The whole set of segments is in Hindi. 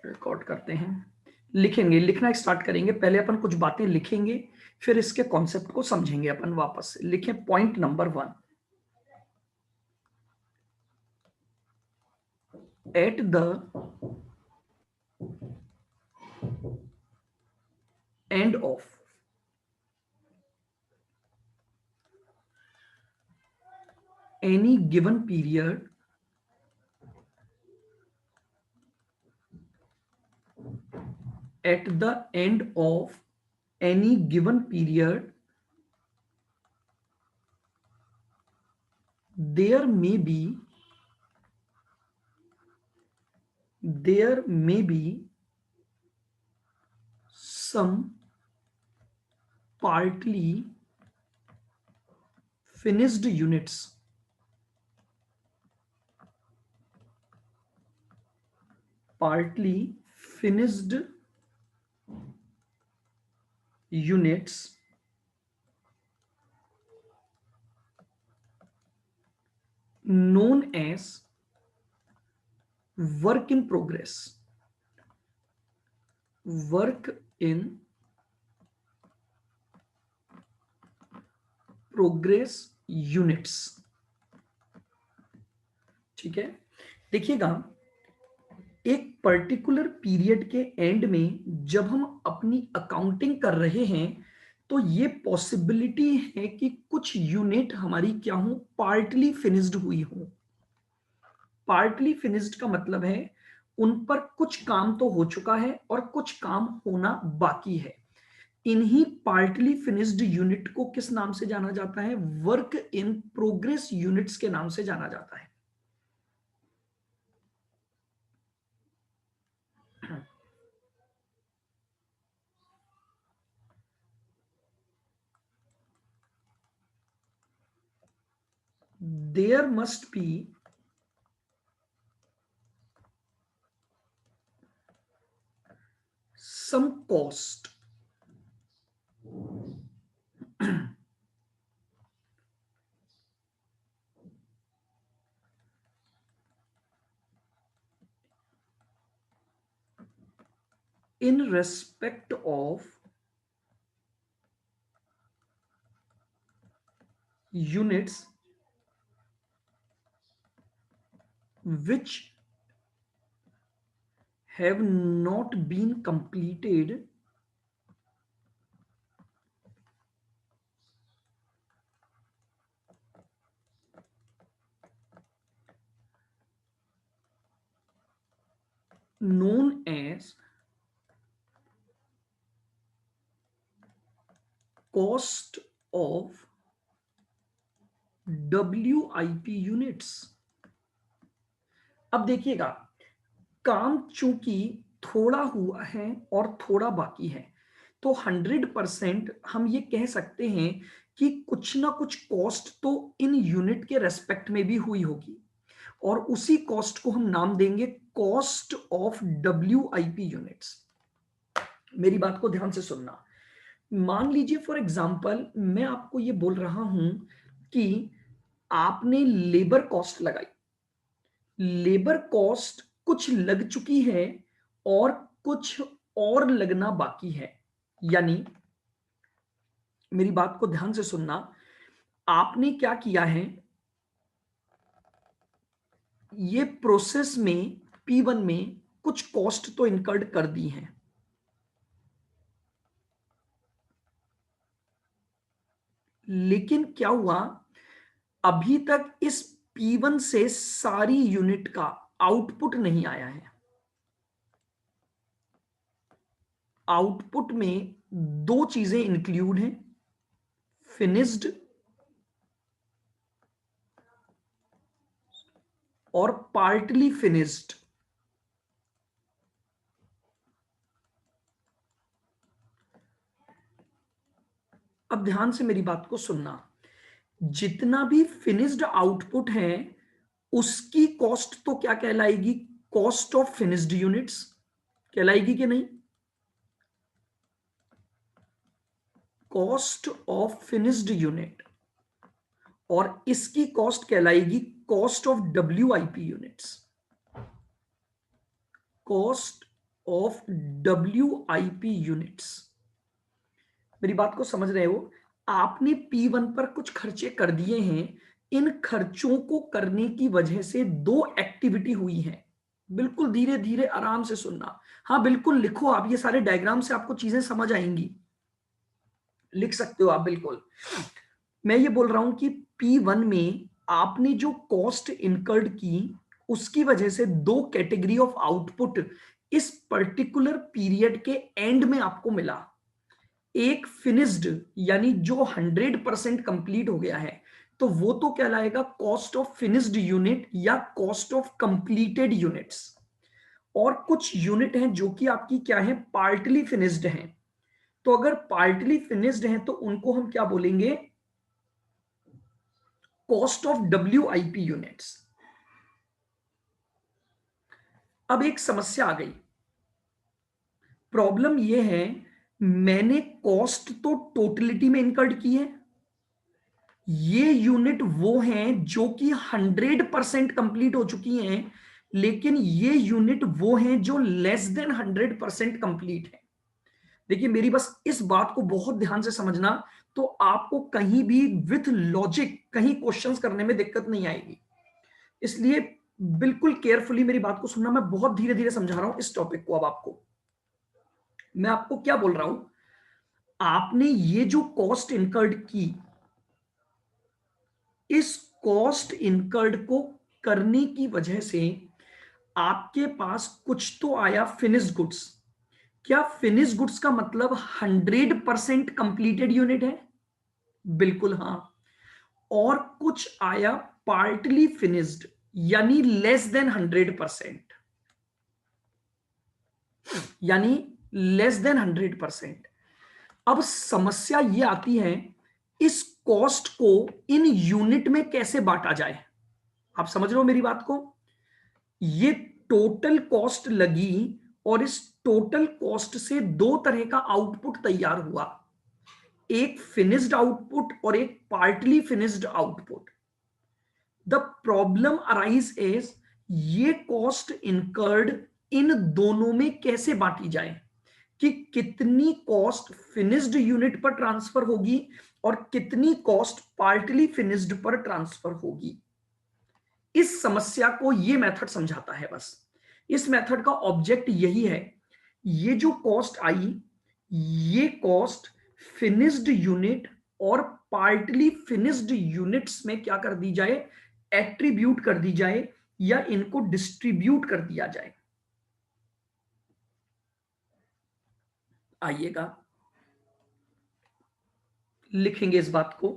रिकॉर्ड करते हैं, लिखेंगे, लिखना स्टार्ट करेंगे। पहले अपन कुछ बातें लिखेंगे, फिर इसके कॉन्सेप्ट को समझेंगे अपन वापस से। लिखें point number 1, at the end of any given period, at the end of any given period, there may be some partly finished units, partly finished units known as work in progress, work in progress units। ठीक है, देखिएगा, एक पर्टिकुलर पीरियड के एंड में जब हम अपनी अकाउंटिंग कर रहे हैं तो ये पॉसिबिलिटी है कि कुछ यूनिट हमारी क्या हो, पार्टली फिनिश्ड हुई हो। पार्टली फिनिश्ड का मतलब है उन पर कुछ काम तो हो चुका है और कुछ काम होना बाकी है। इन्हीं पार्टली फिनिश्ड यूनिट को किस नाम से जाना जाता है? वर्क इन प्रोग्रेस यूनिट्स के नाम से जाना जाता है। There must be some cost in respect of units which have not been completed known as cost of WIP units। अब देखिएगा, काम चूंकि थोड़ा हुआ है और थोड़ा बाकी है, तो 100% हम ये कह सकते हैं कि कुछ ना कुछ कॉस्ट तो इन यूनिट के रेस्पेक्ट में भी हुई होगी, और उसी कॉस्ट को हम नाम देंगे कॉस्ट ऑफ WIP यूनिट्स। मेरी बात को ध्यान से सुनना। मान लीजिए फॉर एग्जांपल मैं आपको ये बोल रहा हूं कि आपने लेबर कॉस्ट लगाई, लेबर कॉस्ट कुछ लग चुकी है और कुछ और लगना बाकी है। यानी मेरी बात को ध्यान से सुनना, आपने क्या किया है, ये प्रोसेस में P1 में कुछ कॉस्ट तो इनकर्ड कर दी है, लेकिन क्या हुआ, अभी तक इस P1 से सारी यूनिट का आउटपुट नहीं आया है। आउटपुट में दो चीजें इंक्लूड हैं, फिनिश्ड और पार्टली फिनिश्ड। अब ध्यान से मेरी बात को सुनना, जितना भी फिनिश्ड आउटपुट है उसकी कॉस्ट तो क्या कहलाएगी? कॉस्ट ऑफ फिनिश्ड यूनिट्स कहलाएगी कि नहीं? कॉस्ट ऑफ फिनिश्ड यूनिट, और इसकी कॉस्ट कहलाएगी cost of WIP units. Cost of WIP units. मेरी बात को समझ रहे हो? आपने P1 पर कुछ खर्चे कर दिए हैं, इन खर्चों को करने की वजह से दो एक्टिविटी हुई है। बिल्कुल धीरे धीरे आराम से सुनना। हाँ बिल्कुल लिखो आप, ये सारे डायग्राम से आपको चीजें समझ आएंगी, लिख सकते हो आप बिल्कुल। मैं ये बोल रहा हूं कि P1 में आपने जो कॉस्ट इनकर्ड की, उसकी वजह से दो कैटेगरी ऑफ आउटपुट इस पर्टिकुलर पीरियड के एंड में आपको मिला। एक फिनिश्ड यानी जो 100% कंप्लीट हो गया है, तो वो तो कहलाएगा कॉस्ट ऑफ फिनिश्ड यूनिट या कॉस्ट ऑफ कंप्लीटेड यूनिट्स। और कुछ यूनिट हैं जो कि आपकी क्या है, पार्टली फिनिश्ड हैं। तो अगर पार्टली फिनिश्ड हैं तो उनको हम क्या बोलेंगे, कॉस्ट ऑफ WIP यूनिट्स। अब एक समस्या आ गई। प्रॉब्लम यह है, मैंने कॉस्ट तो टोटलिटी में इनकर्ड की है, ये यूनिट वो हैं जो कि 100% कंप्लीट हो चुकी हैं, लेकिन ये यूनिट वो हैं जो लेस देन 100% कंप्लीट है। देखिए मेरी बस इस बात को बहुत ध्यान से समझना, तो आपको कहीं भी विथ लॉजिक कहीं क्वेश्चंस करने में दिक्कत नहीं आएगी। इसलिए बिल्कुल केयरफुली मेरी बात को सुनना। मैं बहुत धीरे धीरे समझा रहा हूं इस टॉपिक को। अब आपको मैं आपको क्या बोल रहा हूं, आपने ये जो कॉस्ट इनकर्ड की, इस कॉस्ट इनकर्ड को करने की वजह से आपके पास कुछ तो आया फिनिश्ड गुड्स। क्या फिनिश्ड गुड्स का मतलब 100% कंप्लीटेड यूनिट है? बिल्कुल हां। और कुछ आया पार्टली फिनिश्ड यानी लेस देन 100%, यानी लेस देन 100%। अब समस्या यह आती है, इस कॉस्ट को इन यूनिट में कैसे बांटा जाए। आप समझ रहे हो मेरी बात को? ये टोटल कॉस्ट लगी और इस टोटल कॉस्ट से दो तरह का आउटपुट तैयार हुआ, एक फिनिश्ड आउटपुट और एक partly finished output. The problem arise is, ये कॉस्ट इनकर्ड इन दोनों में कैसे बांटी जाए, कि कितनी कॉस्ट फिनिश्ड यूनिट पर ट्रांसफर होगी और कितनी कॉस्ट पार्टली फिनिश्ड पर ट्रांसफर होगी। इस समस्या को ये मेथड समझाता है। बस इस मेथड का ऑब्जेक्ट यही है, ये जो कॉस्ट आई, ये कॉस्ट फिनिश्ड यूनिट और पार्टली फिनिश्ड यूनिट्स में क्या कर दी जाए, एट्रीब्यूट कर दी जाए या इनको डिस्ट्रीब्यूट कर दिया जाए। आइएगा लिखेंगे इस बात को।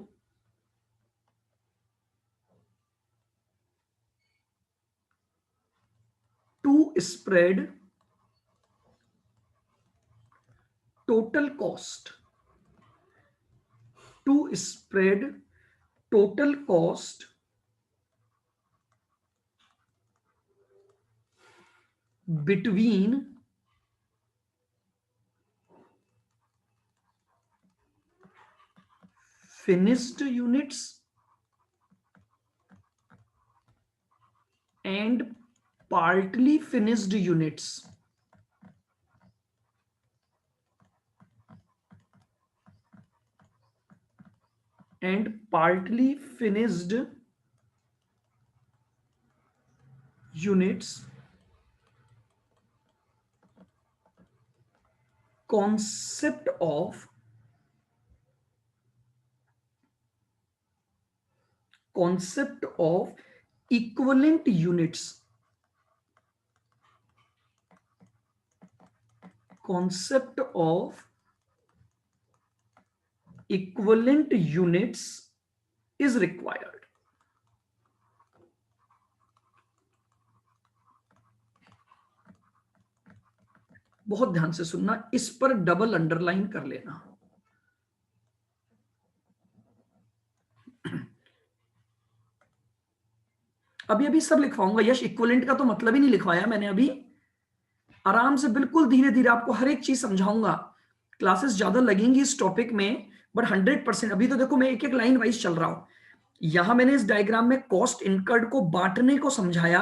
To spread total cost, to spread total cost between finished units and partly finished units, and partly finished units concept of equivalent units, concept of equivalent units is required। बहुत ध्यान से सुनना, इस पर डबल अंडरलाइन कर लेना। अभी अभी सब लिखवाऊंगा यश, इक्विवेलेंट का तो मतलब ही नहीं लिखवाया मैंने अभी। आराम से बिल्कुल धीरे धीरे आपको हर एक चीज समझाऊंगा। क्लासेस ज्यादा लगेंगी इस टॉपिक में, बट 100%। अभी तो देखो मैं एक एक लाइन वाइज चल रहा हूं। यहां मैंने इस डायग्राम में कॉस्ट इनकर्ड को बांटने को समझाया।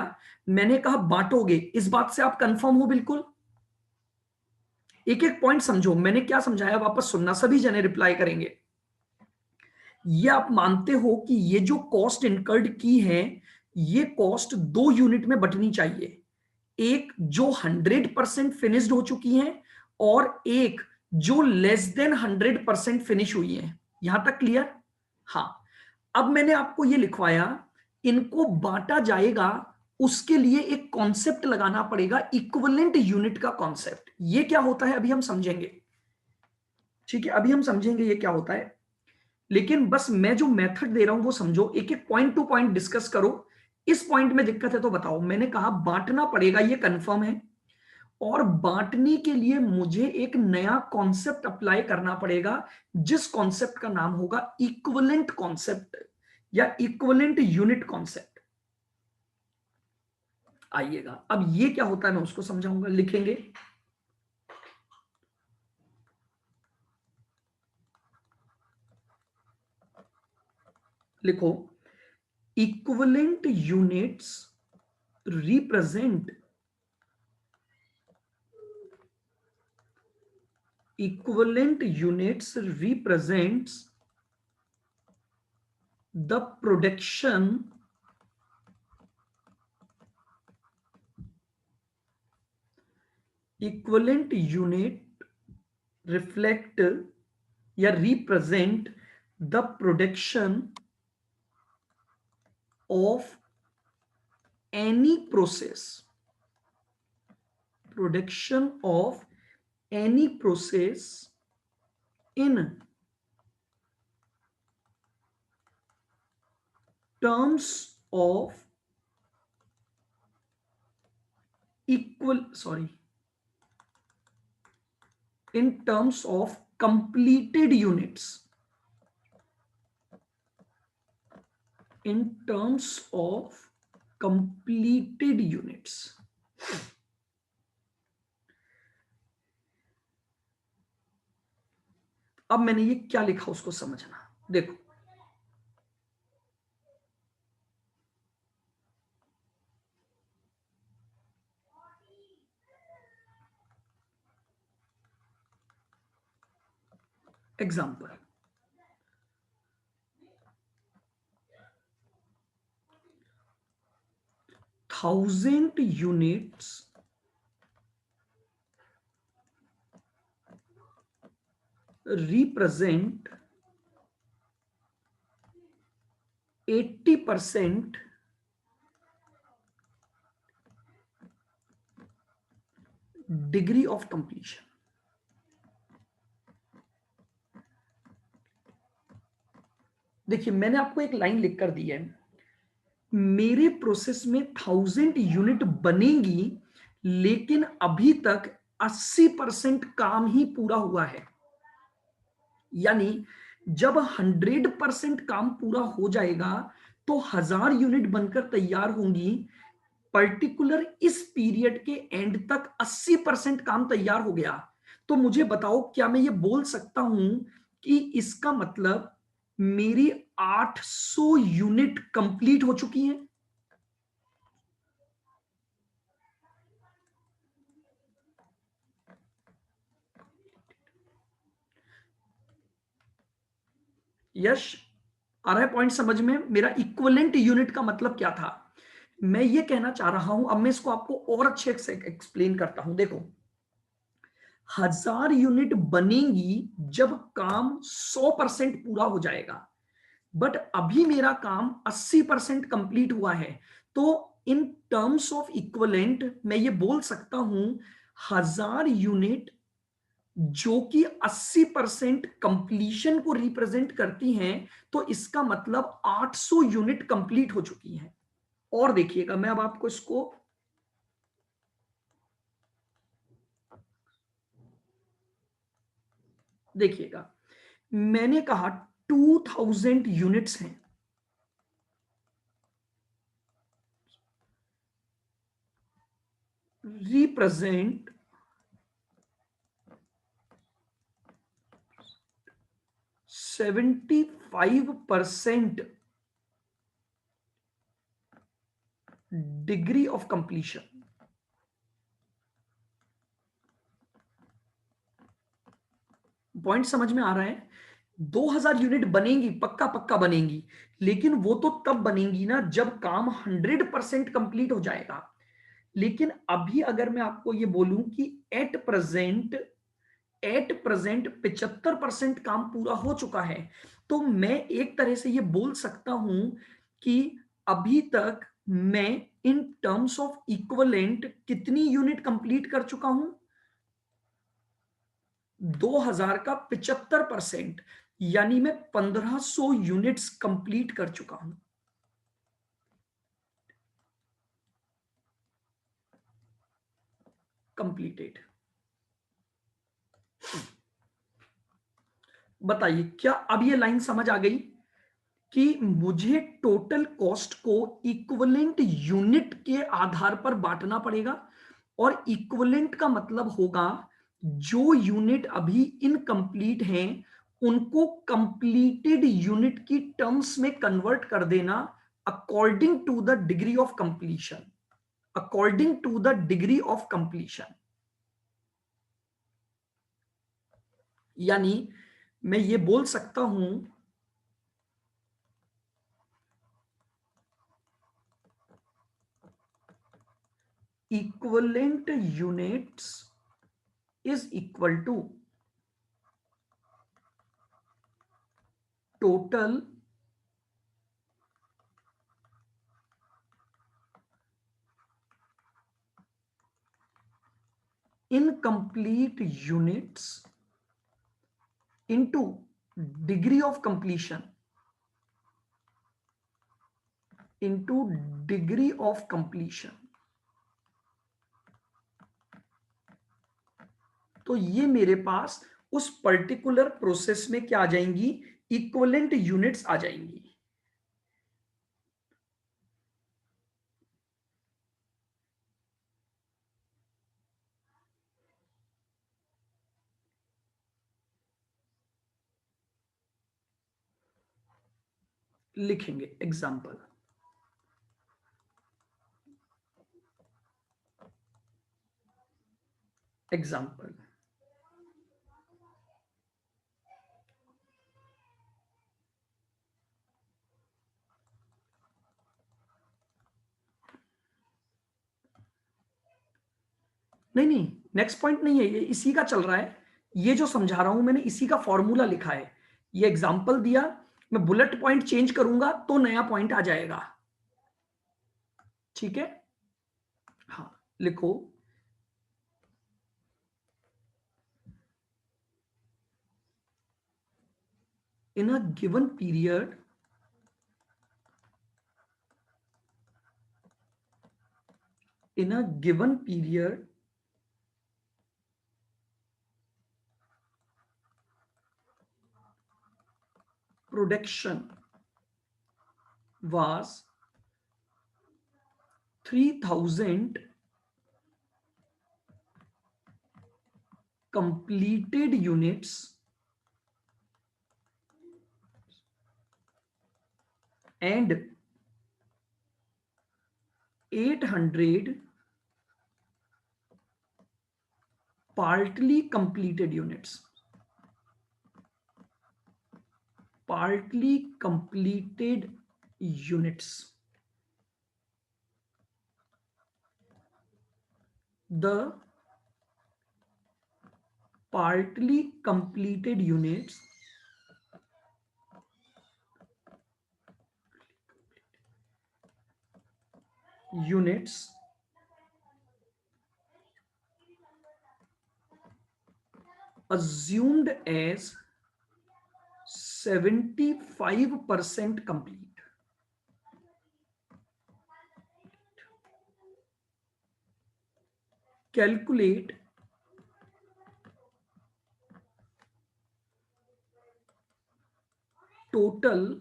मैंने कहा बांटोगे, इस बात से आप कंफर्म हो बिल्कुल? एक एक पॉइंट समझो, मैंने क्या समझाया वापस सुनना, सभी जने रिप्लाई करेंगे। ये आप मानते हो कि ये जो कॉस्ट इनकर्ड की है, ये कॉस्ट दो यूनिट में बटनी चाहिए, एक जो 100% फिनिश्ड हो चुकी है और एक जो लेस देन 100% फिनिश हुई है। यहां तक क्लियर? हाँ। अब मैंने आपको ये लिखवाया, इनको बांटा जाएगा, उसके लिए एक कॉन्सेप्ट लगाना पड़ेगा, इक्विवेलेंट यूनिट का कॉन्सेप्ट। ये क्या होता है अभी हम समझेंगे, ठीक है, अभी हम समझेंगे ये क्या होता है। लेकिन बस मैं जो मेथड दे रहा हूं वो समझो, एक एक पॉइंट टू पॉइंट डिस्कस करो। इस पॉइंट में दिक्कत है तो बताओ। मैंने कहा बांटना पड़ेगा, ये कंफर्म है, और बांटने के लिए मुझे एक नया कॉन्सेप्ट अप्लाई करना पड़ेगा, जिस कॉन्सेप्ट का नाम होगा इक्विवेलेंट कॉन्सेप्ट या इक्विवेलेंट यूनिट कॉन्सेप्ट। आइएगा, अब ये क्या होता है मैं उसको समझाऊंगा, लिखेंगे। लिखो, equivalent units represent equivalent units represents the production equivalent unit reflect या represent the of production of any process in terms of in terms of completed units, in terms of completed units। अब मैंने ये क्या लिखा उसको समझना, देखो। Example, 1000 units represent 80% degree of completion. देखिए, मैंने आपको एक लाइन लिखकर दी है, मेरे प्रोसेस में 1000 यूनिट बनेगी, लेकिन अभी तक 80% काम ही पूरा हुआ है। यानी जब 100% काम पूरा हो जाएगा तो 1000 यूनिट बनकर तैयार होंगी। पर्टिकुलर इस पीरियड के एंड तक 80% काम तैयार हो गया। तो मुझे बताओ, क्या मैं ये बोल सकता हूं कि इसका मतलब मेरी 800 यूनिट कंप्लीट हो चुकी हैं? यश, आ रहा है पॉइंट समझ में? मेरा इक्विवेलेंट यूनिट का मतलब क्या था, मैं ये कहना चाह रहा हूं। अब मैं इसको आपको और अच्छे से एक्सप्लेन करता हूं। देखो, 1000 यूनिट बनेगी जब काम 100% पूरा हो जाएगा, बट अभी मेरा काम 80% कंप्लीट हुआ है। तो इन टर्म्स ऑफ इक्विवेलेंट मैं ये बोल सकता हूं, 1000 यूनिट जो कि 80% कंप्लीशन को रिप्रेजेंट करती हैं, तो इसका मतलब 800 यूनिट कंप्लीट हो चुकी हैं। और देखिएगा, मैं अब आपको इसको देखिएगा, मैंने कहा 2000 यूनिट्स हैं, represent 75% degree of completion. Point समझ में आ रहा है? 2000 यूनिट बनेंगी, पक्का पक्का बनेंगी, लेकिन वो तो तब बनेंगी ना जब काम 100% कंप्लीट हो जाएगा। लेकिन अभी अगर मैं आपको ये बोलूं कि एट प्रेजेंट 75% काम पूरा हो चुका है, तो मैं एक तरह से ये बोल सकता हूं कि अभी तक मैं इन टर्म्स ऑफ इक्वलेंट कितनी यूनिट कंप्लीट कर चुका हूं? 2000 का 75%, यानी मैं 1500 यूनिट्स कंप्लीट कर चुका हूं। कंप्लीटेड। बताइए क्या अब ये लाइन समझ आ गई कि मुझे टोटल कॉस्ट को इक्विवेलेंट यूनिट के आधार पर बांटना पड़ेगा, और इक्विवेलेंट का मतलब होगा जो यूनिट अभी इनकम्प्लीट हैं उनको कंप्लीटेड यूनिट की टर्म्स में कन्वर्ट कर देना according to the degree of completion. According to the degree of completion, यानी मैं ये बोल सकता हूं equivalent units is equal to total incomplete units into degree of completion, into degree of completion। तो ये मेरे पास उस पर्टिकुलर प्रोसेस में क्या आ जाएंगी? इक्विवेलेंट यूनिट्स आ जाएंगी। लिखेंगे एग्जाम्पल। एग्जाम्पल नहीं नहीं, नेक्स्ट पॉइंट नहीं है, ये इसी का चल रहा है। ये जो समझा रहा हूं मैंने इसी का फॉर्मूला लिखा है। ये एग्जाम्पल दिया, मैं बुलेट पॉइंट चेंज करूंगा तो नया पॉइंट आ जाएगा। ठीक है, हाँ लिखो। In a given period, in a given period, production was 3000 completed units and 800 partly completed units. Partly completed units. The partly completed units assumed as 75% complete. Calculate total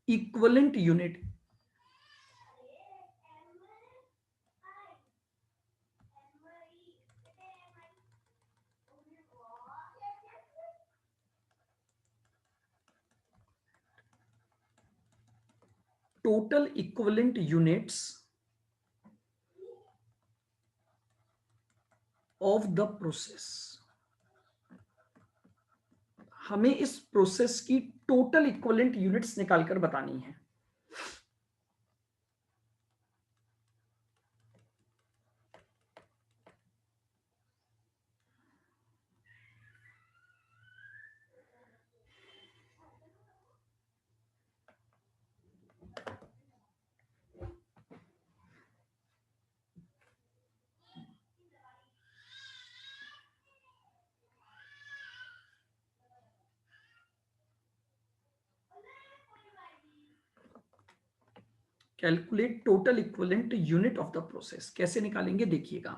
equivalent unit. Total equivalent units of the process, हमें इस प्रोसेस की टोटल इक्विवेलेंट यूनिट्स निकालकर बतानी है। Calculate total equivalent unit of the process, कैसे निकालेंगे देखिएगा।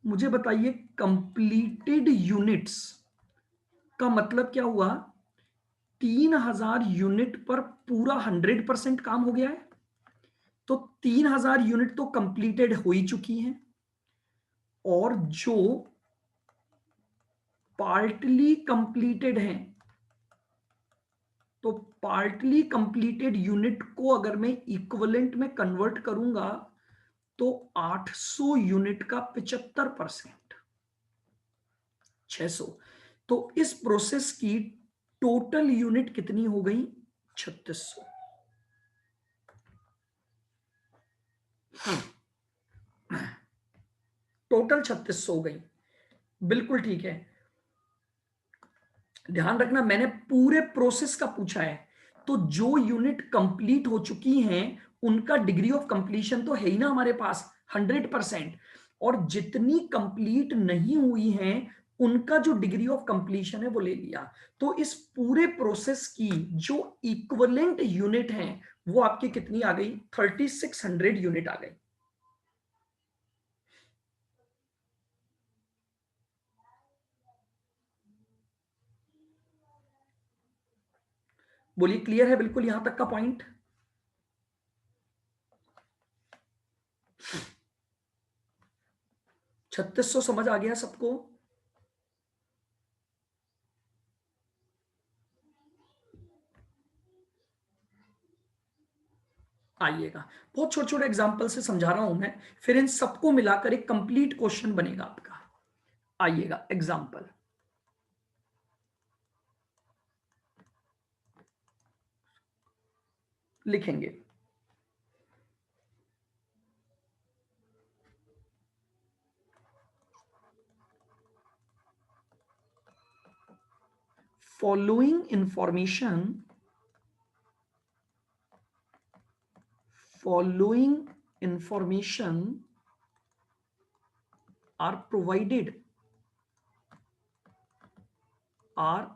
मुझे बताइए कंप्लीटेड यूनिट्स का मतलब क्या हुआ? 3000 यूनिट पर पूरा 100% काम हो गया है, तो 3000 यूनिट तो कंप्लीटेड हो ही चुकी हैं, और जो पार्टली कंप्लीटेड हैं, तो पार्टली कंप्लीटेड यूनिट को अगर मैं इक्विवेलेंट में कन्वर्ट करूंगा तो 800 यूनिट का 75%, 600। तो इस प्रोसेस की टोटल यूनिट कितनी हो गई? 3600। टोटल 3600 हो गई, बिल्कुल ठीक है। ध्यान रखना मैंने पूरे प्रोसेस का पूछा है, तो जो यूनिट कंप्लीट हो चुकी हैं उनका डिग्री ऑफ कंप्लीशन तो है ही ना हमारे पास 100%, और जितनी कंप्लीट नहीं हुई हैं उनका जो डिग्री ऑफ कंप्लीशन है वो ले लिया। तो इस पूरे प्रोसेस की जो इक्विवेलेंट यूनिट है वो आपकी कितनी आ गई? 3600 यूनिट आ गई। बोलिए क्लियर है बिल्कुल यहां तक का पॉइंट? 3600 समझ आ गया सबको? आइएगा, बहुत छोटे छोटे एग्जांपल से समझा रहा हूं मैं, फिर इन सबको मिलाकर एक कंप्लीट क्वेश्चन बनेगा आपका। आइएगा एग्जांपल लिखेंगे। Following information, following information are provided, are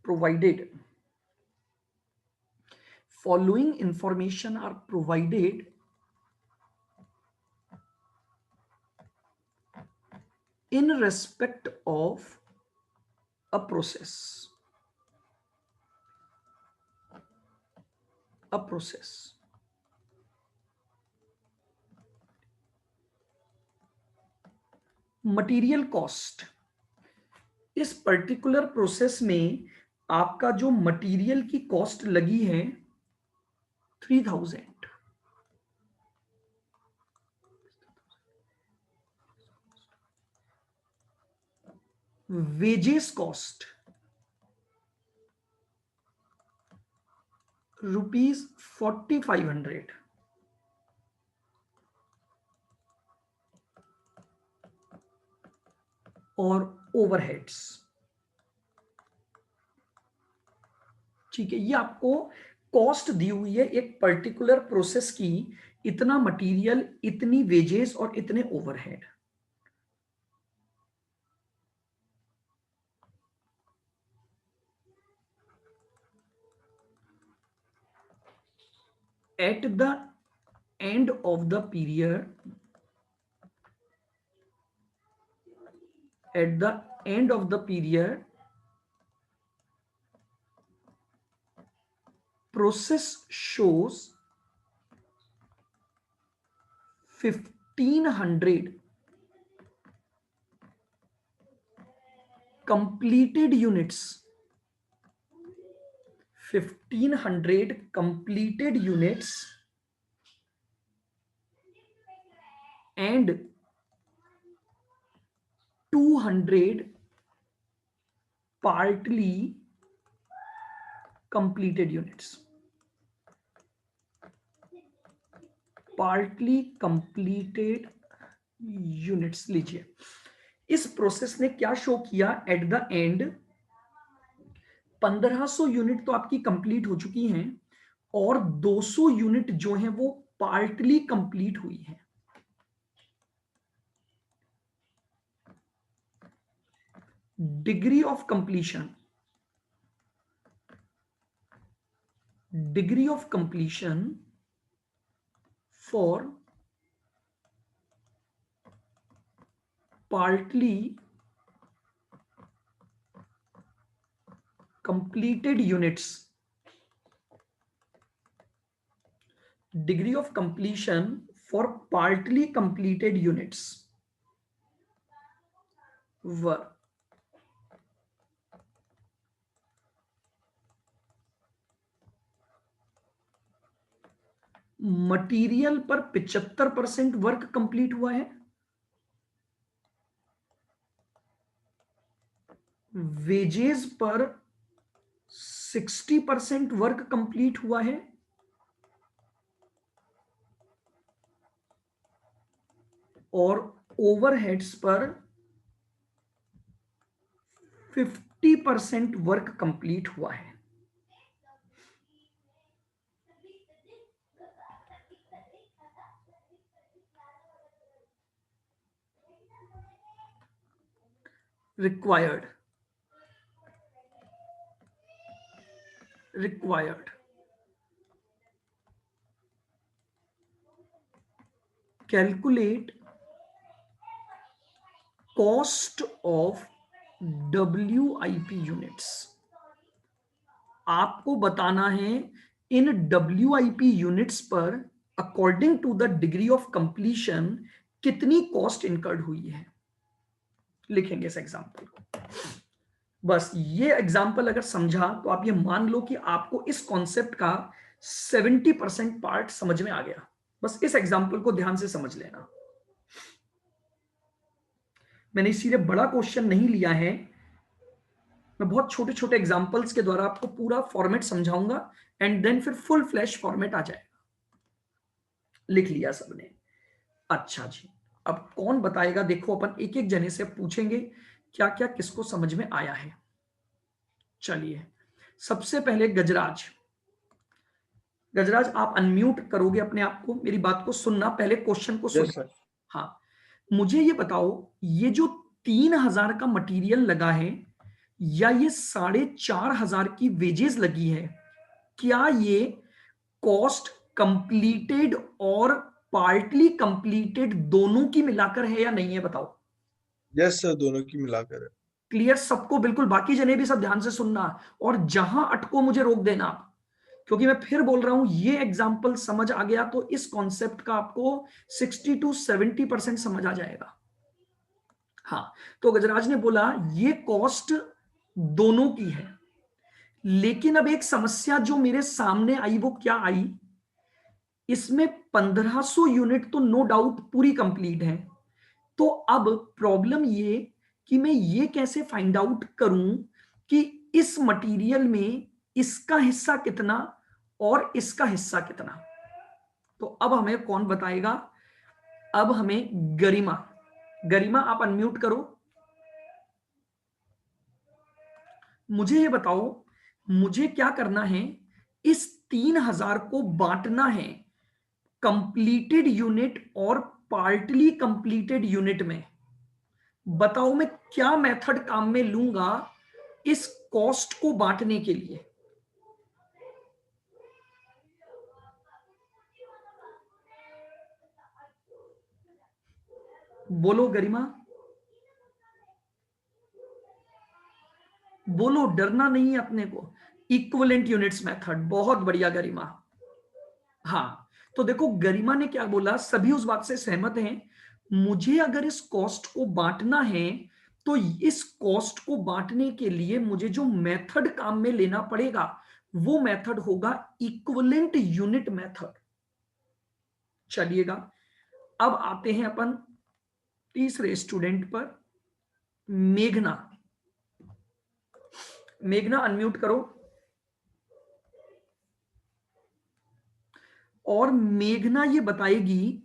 provided, following information are provided in respect of a process, a process। Material cost, इस पर्टिकुलर प्रोसेस में आपका जो मटेरियल की कॉस्ट लगी है 3000। वेजेस कॉस्ट ₹4500, और ओवरहेड्स, ठीक है। ये आपको कॉस्ट दी हुई है एक पर्टिकुलर प्रोसेस की, इतना मटेरियल, इतनी वेजेस और इतने overhead. At the end of the period, at the end of the period process shows 1500 completed units, 1500 completed units and 200 partly completed units. Partly completed units लीजिए, इस प्रोसेस ने क्या शो किया, एट द एंड 1500 यूनिट तो आपकी कंप्लीट हो चुकी हैं और 200 यूनिट जो हैं वो पार्टली कंप्लीट हुई हैं। Degree of completion, degree of completion for partly completed units, degree of completion for partly completed units were material पर 75% वर्क कंप्लीट हुआ है, वेजेस पर 60% वर्क कंप्लीट हुआ है, और ओवरहेड्स पर 50% वर्क कंप्लीट हुआ है। required calculate cost of WIP units। आपको बताना है इन WIP यूनिट्स पर according to the degree of completion कितनी कॉस्ट इनकर्ड हुई है। लिखेंगे इस एग्जांपल को। बस ये एग्जांपल अगर समझा तो आप ये मान लो कि आपको इस कॉन्सेप्ट का 70% पार्ट समझ में आ गया। बस इस एग्जांपल को ध्यान से समझ लेना। मैंने इसीलिए बड़ा क्वेश्चन नहीं लिया है, मैं बहुत छोटे छोटे एग्जांपल्स के द्वारा आपको पूरा फॉर्मेट समझाऊंगा एंड देन फिर फुल फ्लैश फॉर्मेट आ जाएगा। लिख लिया सबने? अच्छा जी, अब कौन बताएगा? देखो अपन एक एक जने से पूछेंगे क्या क्या किसको समझ में आया है। चलिए सबसे पहले गजराज। गजराज आप अनम्यूट करोगे अपने आप को, मेरी बात को सुनना, पहले क्वेश्चन को सुनना। सर। हाँ, मुझे ये बताओ, ये जो 3000 का मटेरियल लगा है या ये 4500 की वेजेस लगी है, क्या ये कॉस्ट कंप्लीटेड और पार्टली कंप्लीटेड दोनों की मिलाकर है या नहीं है? बताओ। यस सर, दोनों की मिलाकर है। क्लियर सबको? बिल्कुल, बाकी जने भी सब ध्यान से सुनना और जहां अटको मुझे रोक देना आप, क्योंकि मैं फिर बोल रहा हूं ये एग्जाम्पल समझ आ गया तो इस कॉन्सेप्ट का आपको 60 to 70% समझ आ जाएगा। हाँ, तो गजराज ने बोला ये कॉस्ट दोनों की है, लेकिन अब एक समस्या जो मेरे सामने आई वो क्या आई, इसमें 1500 यूनिट तो नो डाउट पूरी कंप्लीट है। तो अब प्रॉब्लम ये कि मैं ये कैसे फाइंड आउट करूं कि इस मटेरियल में इसका हिस्सा कितना और इसका हिस्सा कितना। तो अब हमें कौन बताएगा? अब हमें गरिमा। गरिमा आप अनम्यूट करो। मुझे ये बताओ, मुझे क्या करना है, इस 3000 को बांटना है कंप्लीटेड यूनिट और पार्टली कंप्लीटेड यूनिट में। बताओ मैं क्या मेथड काम में लूंगा इस कॉस्ट को बांटने के लिए? बोलो गरिमा, बोलो, डरना नहीं है अपने को। इक्विवेलेंट यूनिट्स मेथड, बहुत बढ़िया गरिमा। हाँ, तो देखो गरिमा ने क्या बोला, सभी उस बात से सहमत हैं। मुझे अगर इस कॉस्ट को बांटना है तो इस कॉस्ट को बांटने के लिए मुझे जो मेथड काम में लेना पड़ेगा वो मेथड होगा इक्विवेलेंट यूनिट मेथड। चलिएगा, अब आते हैं अपन तीसरे स्टूडेंट पर, मेघना। मेघना अनम्यूट करो। और मेघना ये बताएगी,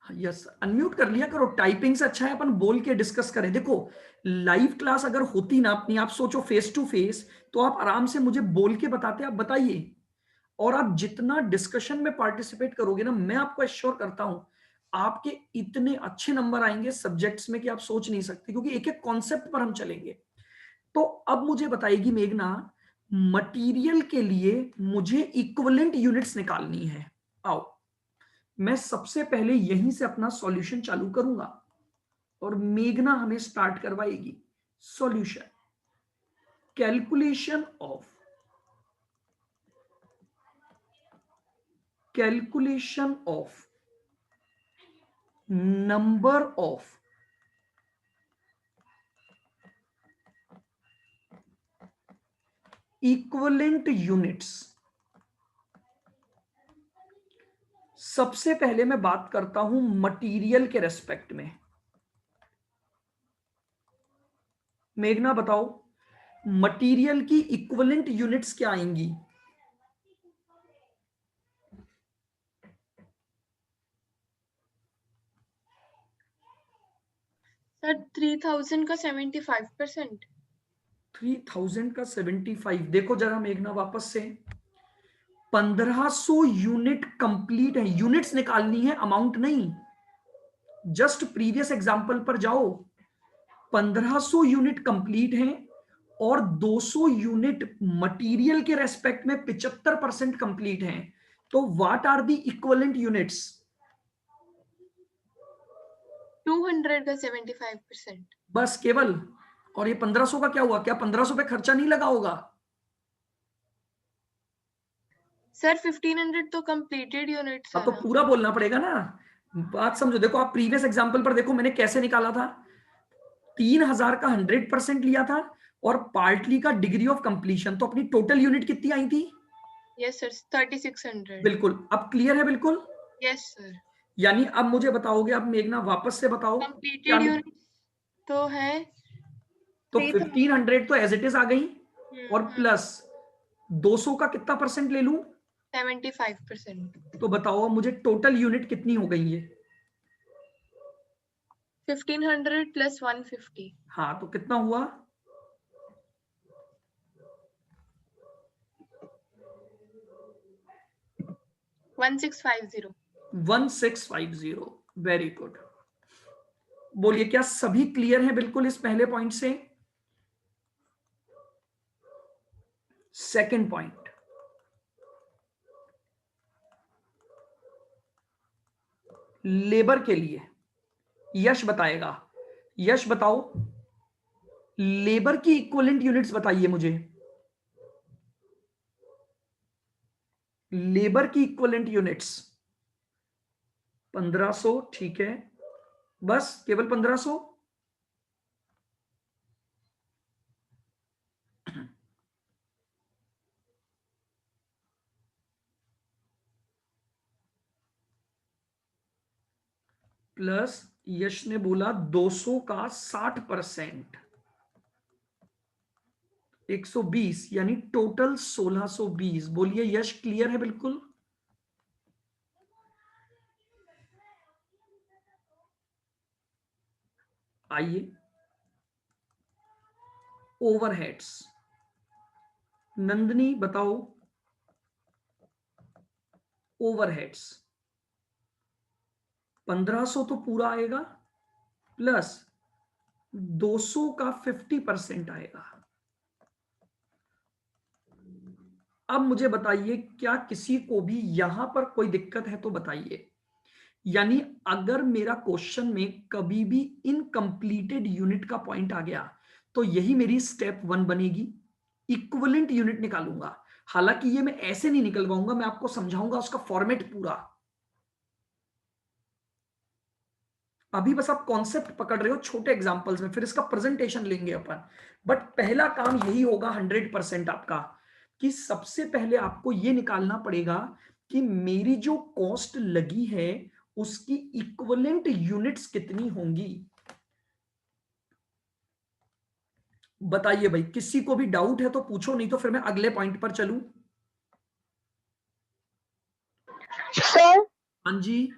यस अनम्यूट कर लिया करो, टाइपिंग से अच्छा है अपन बोल के डिस्कस करें। देखो लाइव क्लास अगर होती ना अपनी, आप सोचो फेस टू फेस, तो आप आराम से मुझे बोल के बताते, आप बताइए। और आप जितना डिस्कशन में पार्टिसिपेट करोगे ना, मैं आपको एश्योर करता हूं आपके इतने अच्छे नंबर आएंगे सब्जेक्ट्स में कि आप सोच नहीं सकते, क्योंकि एक एक कॉन्सेप्ट पर हम चलेंगे। तो अब मुझे बताएगी मेघना, मटेरियल के लिए मुझे इक्विवेलेंट यूनिट्स निकालनी है। आओ, मैं सबसे पहले यहीं से अपना सॉल्यूशन चालू करूंगा और मेघना हमें स्टार्ट करवाएगी solution. Calculation of number of equivalent units. सबसे पहले मैं बात करता हूं मटेरियल के रेस्पेक्ट में। मेघना बताओ, मटेरियल की इक्विवेलेंट यूनिट्स क्या आएंगी? सर 3000 का 75%। 3000 का 75। देखो जरा मेघना वापस से, 1500 यूनिट कंप्लीट है, यूनिट्स निकालनी है, अमाउंट नहीं। जस्ट प्रीवियस एग्जांपल पर जाओ, 1500 यूनिट कंप्लीट है और 200 यूनिट मटेरियल के रेस्पेक्ट में 75% कंप्लीट है। तो what are the equivalent units? 200 का 75%। बस केवल। और ये 1500 का क्या हुआ? क्या 1500 पे खर्चा नहीं लगा होगा? सर 1500 तो कंप्लीटेड यूनिट्स अब है तो ना। पूरा बोलना पड़ेगा ना, बात समझो। देखो आप प्रीवियस एग्जांपल पर देखो, मैंने कैसे निकाला था। 3000 का 100% लिया था और पार्टली का डिग्री ऑफ कंप्लीशन, तो अपनी टोटल यूनिट कितनी आई थी? Yes sir 3600। बिल्कुल, अब क्लियर है बिल्कुल। Yes sir. यानी अब मुझे बताओगे, अब मेघना वापस से बताओ क्या? कंप्लीटेड यूनिट्स तो है तो 3000। 1500 तो एज इट इज आ गई, और हम्म, प्लस 200 का कितना परसेंट ले लूं? 75%। तो बताओ मुझे टोटल यूनिट कितनी हो गई है? 1500 प्लस 150। हाँ, तो कितना हुआ? 1650। 1650। Very good. बोलिए, क्या सभी क्लियर हैं बिल्कुल इस पहले पॉइंट से? सेकंड पॉइंट, लेबर के लिए यश बताएगा। यश बताओ, लेबर की इक्विवेलेंट यूनिट्स बताइए मुझे। लेबर की इक्विवेलेंट यूनिट्स 1500, ठीक है, बस केवल 1500। प्लस यश ने बोला 200 का 60%, 120, यानी टोटल 1620। बोलिए यश, क्लियर है बिल्कुल? आइए, ओवरहेड्स। नंदनी बताओ, ओवरहेड्स 1500 तो पूरा आएगा, प्लस 200 का 50% आएगा। अब मुझे बताइए, क्या किसी को भी यहां पर कोई दिक्कत है तो बताइए। यानी अगर मेरा क्वेश्चन में कभी भी इनकंप्लीटेड यूनिट का पॉइंट आ गया, तो यही मेरी स्टेप 1 बनेगी, इक्विवेलेंट यूनिट निकालूंगा। हालांकि ये मैं ऐसे नहीं निकलवाऊंगा, मैं आपको समझाऊंगा उसका फॉर्मेट पूरा। अभी बस आप कॉन्सेप्ट पकड़ रहे हो छोटे एग्जांपल्स में, फिर इसका प्रेजेंटेशन लेंगे अपन। बट पहला काम यही होगा 100% आपका, कि सबसे पहले आपको यह निकालना पड़ेगा कि मेरी जो कॉस्ट लगी है उसकी इक्विवेलेंट यूनिट्स कितनी होंगी। बताइए भाई, किसी को भी डाउट है तो पूछो, नहीं तो फिर मैं अगले पॉइंट पर चलूं। सर हाँ जी।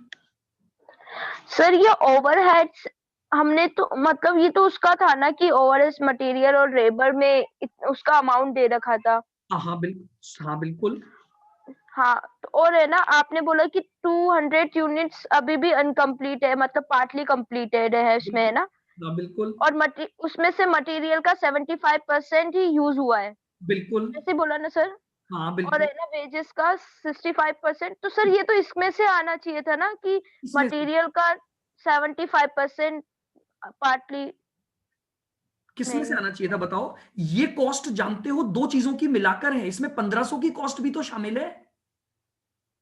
सर ये ओवरहेड्स हमने तो मतलब ये तो उसका था ना कि ओवरहेड्स मटेरियल और लेबर में उसका अमाउंट दे रखा था। हाँ बिल्कुल, हाँ बिल्कुल। हाँ और है ना, आपने बोला कि 200 यूनिट्स अभी भी अनकम्प्लीट है, मतलब पार्टली कंप्लीटेड है इसमें, है ना। हाँ बिल्कुल। और उसमें से मटेरियल का 75% ही यूज हुआ है, बिल्कुल। ऐसे बोला ना सर। हाँ और है बिल्कुल। ना वेजेस का 65%। तो सर ये तो इसमें से आना चाहिए था ना कि इसमें से मटेरियल का 75% पार्टली। किसमें से नहीं आना चाहिए था बताओ। ये कॉस्ट जानते हो दो चीजों की मिलाकर है, इसमें 1500 की कॉस्ट भी तो शामिल है।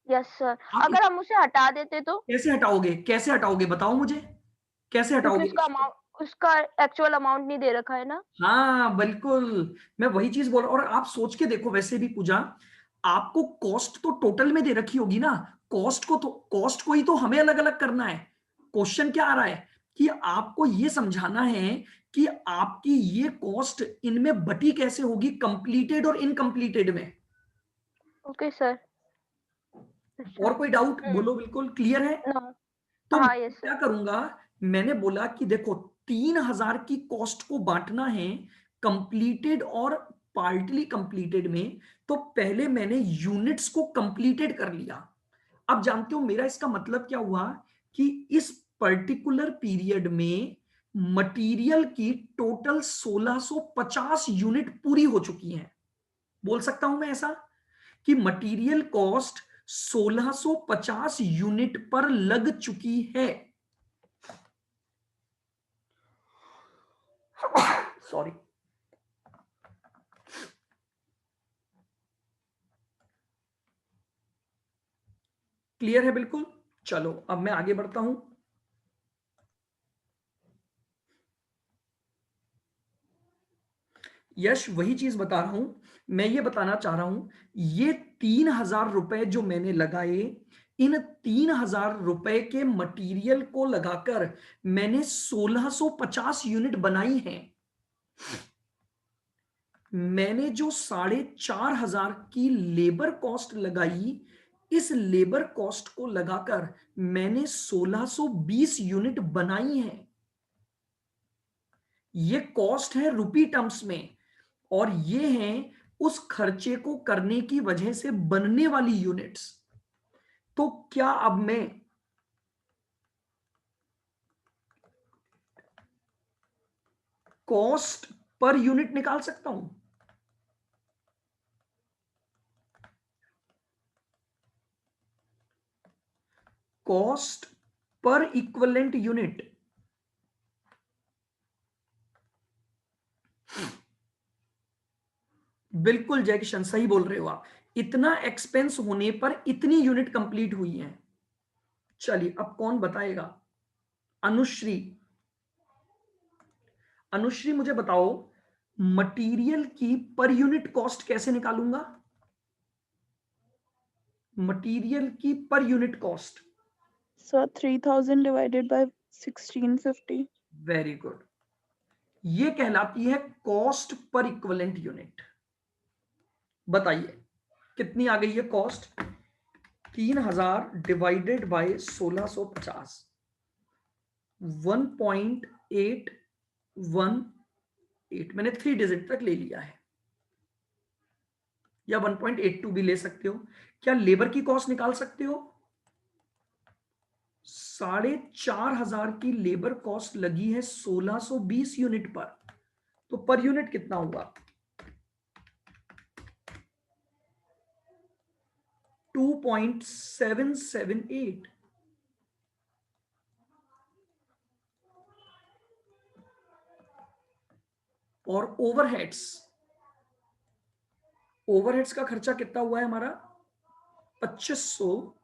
यस सर, आप अगर हम उसे हटा देते तो, कैसे हटाओगे, कैसे हटाओगे बताओ मुझे, कैसे क्योंकि हटाओगे। उसका अमाउंट, उसका एक्चुअल अमाउंट नहीं दे रखा है ना। हाँ बिल्कुल, मैं वही चीज बोल रहा हूं। और आप सोच के देखो, वैसे भी पूजा, आपको कॉस्ट तो टोटल में दे रखी होगी ना। कॉस्ट को ही तो हमें अलग अलग करना है। क्वेश्चन क्या आ रहा है कि आपको ये समझाना है कि आपकी ये कॉस्ट इनमें बटी कैसे होगी, कंप्लीटेड और इनकम्प्लीटेड में। Okay sir. और अच्छा। कोई डाउट बोलो, बिल्कुल क्लियर है। नो। तो मैं हाँ यस क्या सर। करूंगा, मैंने बोला कि देखो 3000 की कॉस्ट को बांटना है कंप्लीटेड और पार्टली कंप्लीटेड में। तो पहले मैंने यूनिट्स को कंप्लीटेड कर लिया। अब जानते हो मेरा इसका मतलब क्या हुआ, कि इस पर्टिकुलर पीरियड में मटेरियल की टोटल 1650 यूनिट पूरी हो चुकी है। बोल सकता हूं मैं ऐसा कि मटेरियल कॉस्ट 1650 यूनिट पर लग चुकी है। सॉरी। क्लियर है बिल्कुल। चलो अब मैं आगे बढ़ता हूं। यश वही चीज बता रहा हूं, मैं ये बताना चाह रहा हूं, ये 3000 रुपए जो मैंने लगाए, इन 3000 रुपए के मटेरियल को लगाकर मैंने 1650 यूनिट बनाई हैं। मैंने जो 4500 की लेबर कॉस्ट लगाई, इस लेबर कॉस्ट को लगाकर मैंने 1620 यूनिट बनाई हैं। ये कॉस्ट है रुपी टर्म्स में, और ये हैं उस खर्चे को करने की वजह से बनने वाली यूनिट्स। तो क्या अब मैं कॉस्ट पर यूनिट निकाल सकता हूं। कॉस्ट पर इक्विवेलेंट यूनिट, बिल्कुल जय किशन सही बोल रहे हो आप। इतना एक्सपेंस होने पर इतनी यूनिट कंप्लीट हुई है। चलिए अब कौन बताएगा। अनुश्री, अनुश्री मुझे बताओ, मटेरियल की पर यूनिट कॉस्ट कैसे निकालूंगा। मटेरियल की per unit cost. So 3000 divided by 1650. Very good, ये कहलाती है कॉस्ट पर इक्विवेलेंट यूनिट। बताइए कितनी आ गई है कॉस्ट। 3000 divided by 1650, 1.818। मैंने 3 डिजिट तक ले लिया है, या 1.82 भी ले सकते हो। क्या लेबर की कॉस्ट निकाल सकते हो। 4500 की लेबर कॉस्ट लगी है 1620 यूनिट पर। तो पर यूनिट कितना हुआ, 2.778। और ओवरहेड्स, ओवरहेड्स का खर्चा कितना हुआ है हमारा, 2500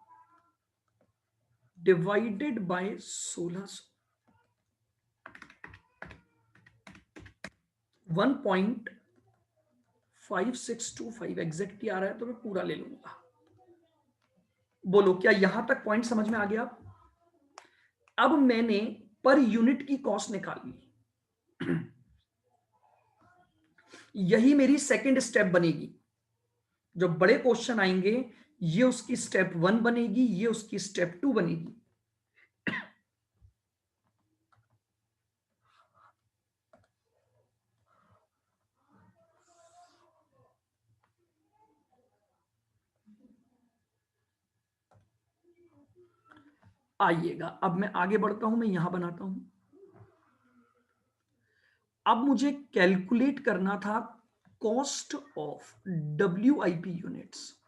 डिवाइडेड बाय 1600, 1.5625 एग्जैक्टली आ रहा है, तो मैं पूरा ले लूंगा। बोलो क्या यहां तक पॉइंट समझ में आ गया? अब मैंने पर यूनिट की कॉस्ट निकाल ली, यही मेरी सेकंड स्टेप बनेगी। जो बड़े क्वेश्चन आएंगे ये उसकी स्टेप 1 बनेगी, ये उसकी स्टेप 2 बनेगी। आइएगा अब मैं आगे बढ़ता हूं, मैं यहां बनाता हूं। अब मुझे कैलकुलेट करना था cost of WIP units,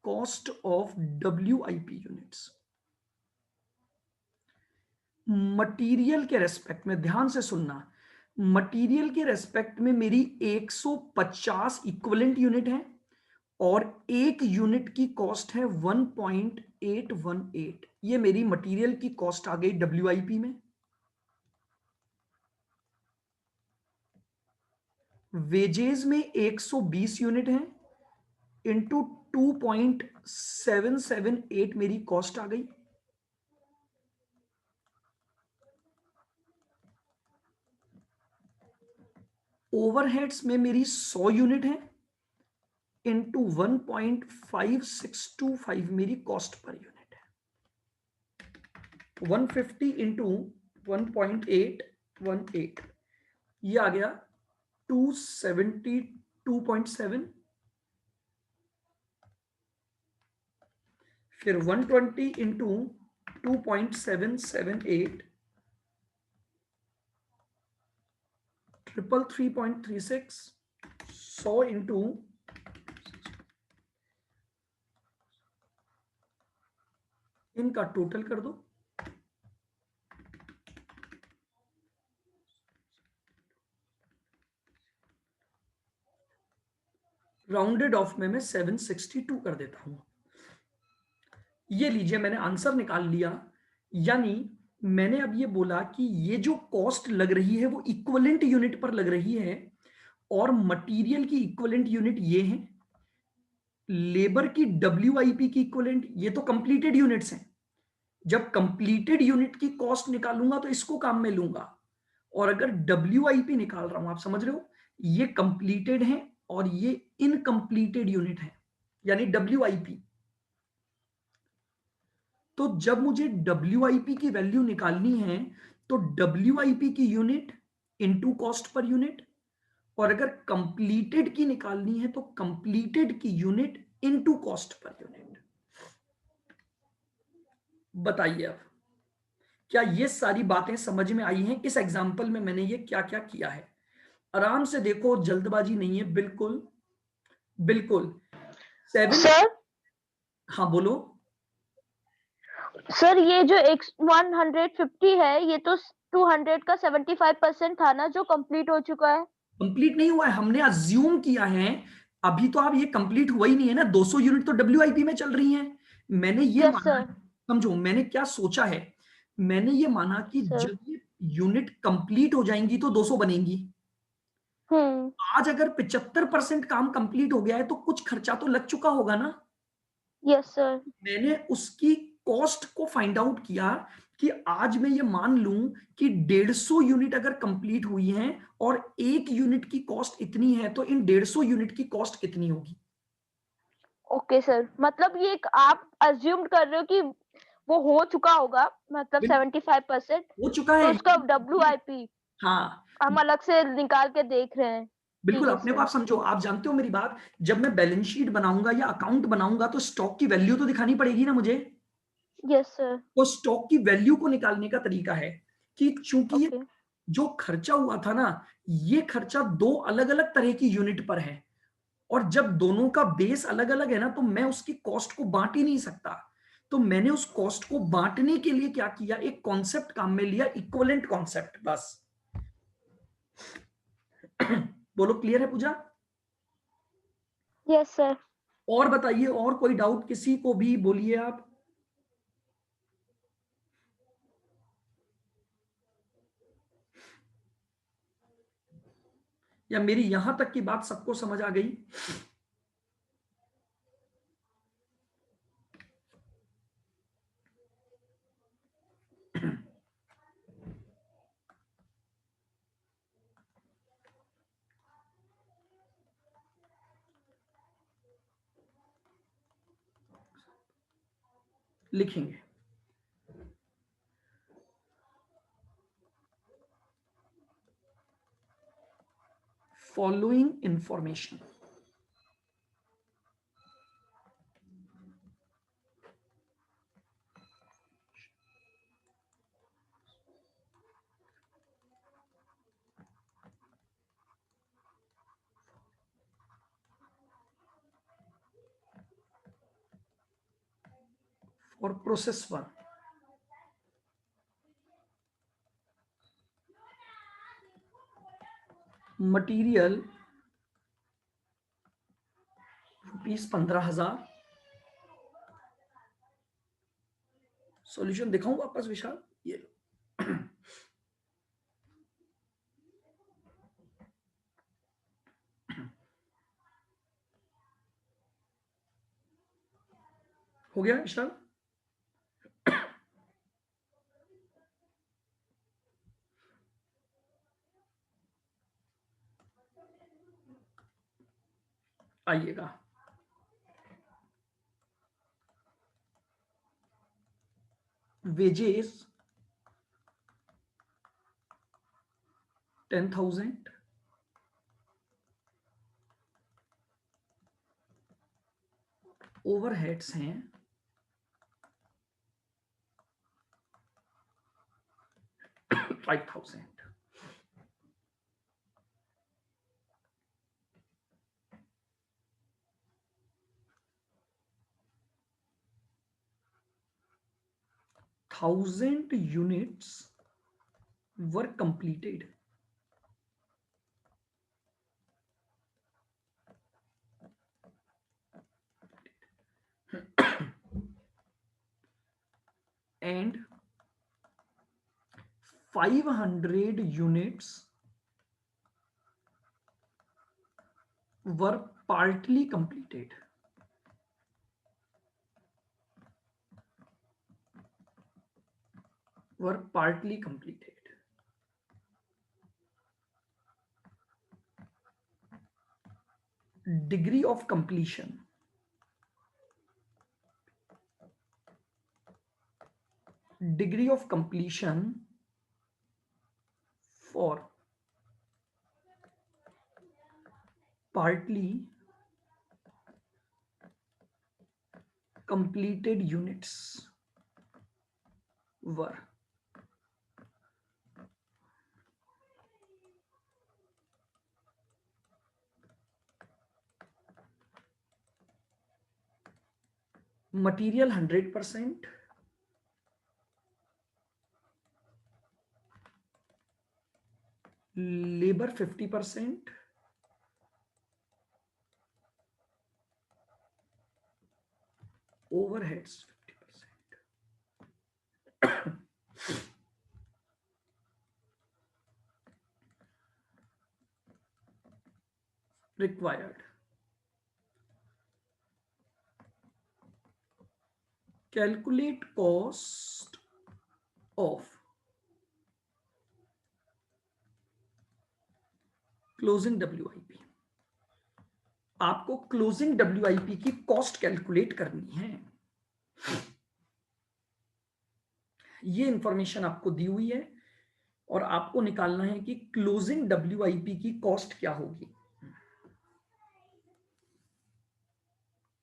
cost of WIP units material के रेस्पेक्ट में। ध्यान से सुनना, मटेरियल के रेस्पेक्ट में मेरी 150 इक्विवेलेंट यूनिट है और एक यूनिट की कॉस्ट है 1.818। ये मेरी मटेरियल की कॉस्ट आ गई WIP में। वेजेस में 120 यूनिट है इंटू 2.778 मेरी कॉस्ट आ गई। ओवरहेड्स में मेरी 100 यूनिट है इंटू 1.5625 मेरी कॉस्ट पर यूनिट है। 150 इंटू 1.818 ये आ गया 272.7। फिर 120 इंटू 2.778 333.36 100 इंटू इनका टोटल कर दो, राउंडेड ऑफ में मैं 762 कर देता हूं। ये लीजिए मैंने आंसर निकाल लिया। यानी मैंने अब ये बोला कि ये जो कॉस्ट लग रही है वो इक्विवेलेंट यूनिट पर लग रही है और मटेरियल की इक्विवेलेंट यूनिट ये है, लेबर की WIP की इक्विवेलेंट ये तो कंप्लीटेड यूनिट्स हैं। जब कंप्लीटेड यूनिट की कॉस्ट निकालूंगा तो इसको काम में लूंगा, और अगर WIP निकाल रहा हूं, आप समझ रहे हो, ये कंप्लीटेड है और ये इनकंप्लीटेड यूनिट है यानी WIP। तो जब मुझे WIP की वैल्यू निकालनी है तो WIP की unit into cost per unit, और अगर कंप्लीटेड की निकालनी है तो कंप्लीटेड की unit into cost per unit. बताइए अब क्या ये सारी बातें समझ में आई हैं? इस एग्जांपल में मैंने ये क्या क्या किया है, आराम से देखो, जल्दबाजी नहीं है, बिल्कुल बिल्कुल। 7। सर हाँ बोलो। सर ये जो 150 है ये तो 200 का 75% था ना जो कंप्लीट हो चुका है। कंप्लीट नहीं हुआ है, हमने अज्यूम किया है। अभी तो आप ये कंप्लीट हुआ ही नहीं है ना, 200 यूनिट तो WIP में चल रही हैं। मैंने ये यस माना, सर। समझो मैंने क्या सोचा है, मैंने ये माना कि सर जब ये यूनिट कंप्लीट हो जाएंगी तो 200 बनेंगी। आज अगर 75% काम कंप्लीट हो गया है तो कुछ खर्चा तो लग चुका होगा ना। Yes sir. मैंने उसकी कॉस्ट को फाइंड आउट किया कि आज मैं ये मान लूं कि 150 यूनिट अगर कंप्लीट हुई हैं और एक यूनिट की कॉस्ट इतनी है तो इन 150 यूनिट की कॉस्ट कितनी होगी। ओके सर, मतलब ये आप अज्यूम कर रहे हो कि वो हो चुका होगा, मतलब 75% हो चुका तो है। उसका WIP हाँ हम अलग से निकाल के देख रहे हैं। बिल्कुल, ठीक है अपने को सर। आप समझो, आप जानते हो मेरी बात, जब मैं बैलेंस शीट बनाऊंगा या अकाउंट बनाऊंगा तो स्टॉक की वैल्यू तो दिखानी पड़ेगी ना मुझे। Yes sir. तो स्टॉक की वैल्यू को निकालने का तरीका है कि चूंकि ये ओके। जो खर्चा हुआ था ना, ये खर्चा दो अलग अलग तरह की यूनिट पर है, और जब दोनों का बेस अलग अलग है ना तो मैं उसकी कॉस्ट को बांट ही नहीं सकता। तो मैंने उस कॉस्ट को बांटने के लिए क्या किया, एक कॉन्सेप्ट काम में लिया, इक्विवेलेंट कॉन्सेप्ट। बस बोलो क्लियर है पूजा? Yes sir. और बताइए, और कोई डाउट किसी को भी बोलिए आप। या मेरी यहां तक की बात सबको समझ आ गई? लिखेंगे। फॉलोइंग इंफॉर्मेशन और प्रोसेस 1, मटीरियल ₹15,000। सॉल्यूशन दिखाऊं वापस विशाल? ये लो। हो गया विशाल? आइएगा, वेजेस 10,000, ओवरहेड्स हैं 5,000। Thousand units were completed. and 500 units were partly completed. Degree of completion. Degree of completion for partly completed units were material 100%, labor 50%, overheads 50%. Required. Calculate cost of closing WIP। आपको क्लोजिंग WIP की कॉस्ट कैलकुलेट करनी है। ये इंफॉर्मेशन आपको दी हुई है और आपको निकालना है कि क्लोजिंग WIP की कॉस्ट क्या होगी।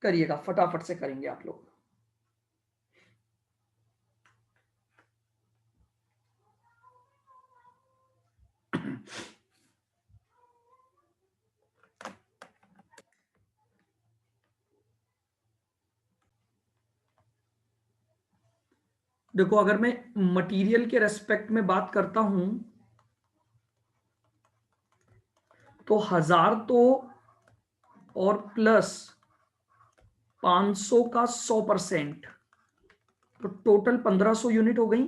करिएगा, फटाफट से करेंगे आप लोग। देखो, अगर मैं मटेरियल के रेस्पेक्ट में बात करता हूं तो 1000 तो और प्लस 500 का 100%, तो टोटल 1500 यूनिट हो गई।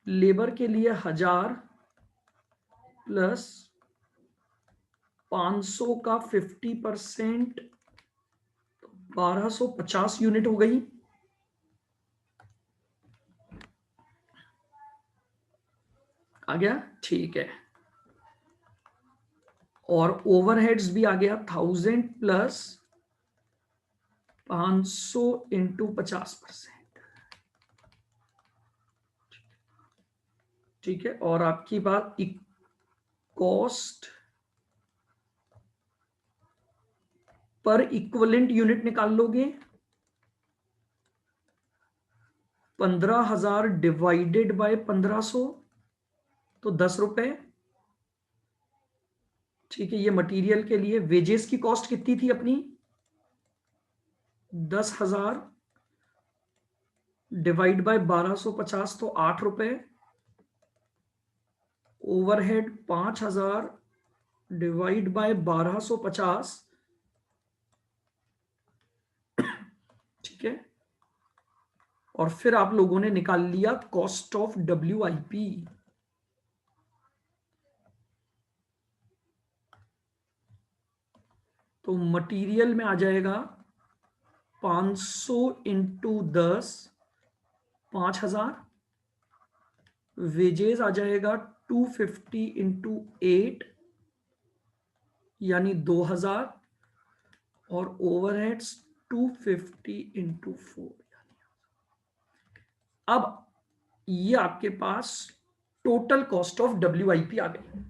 लेबर के लिए 1000 प्लस 500 का 50%, 1250 यूनिट हो गई। आ गया? ठीक है। और ओवरहेड्स भी आ गया 1000 प्लस 500 इंटू 50%, ठीक है। और आपकी बात कॉस्ट पर इक्विवेलेंट यूनिट निकाल लोगे, 15,000 डिवाइडेड बाय 1500 तो 10 रुपए, ठीक है। ये मटेरियल के लिए वेजेस की कॉस्ट कितनी थी अपनी, 10,000 डिवाइड बाय 1250 तो 8 रुपए, ओवरहेड 5,000 डिवाइड बाय 1250, ठीक है। और फिर आप लोगों ने निकाल लिया कॉस्ट ऑफ WIP, तो मटेरियल में आ जाएगा 500 इंटू 10 5,000, वेजेस आ जाएगा 250 इंटू 8 यानी 2,000, और ओवरहेड्स 250 इंटू 4। अब ये आपके पास टोटल कॉस्ट ऑफ WIP आ गई।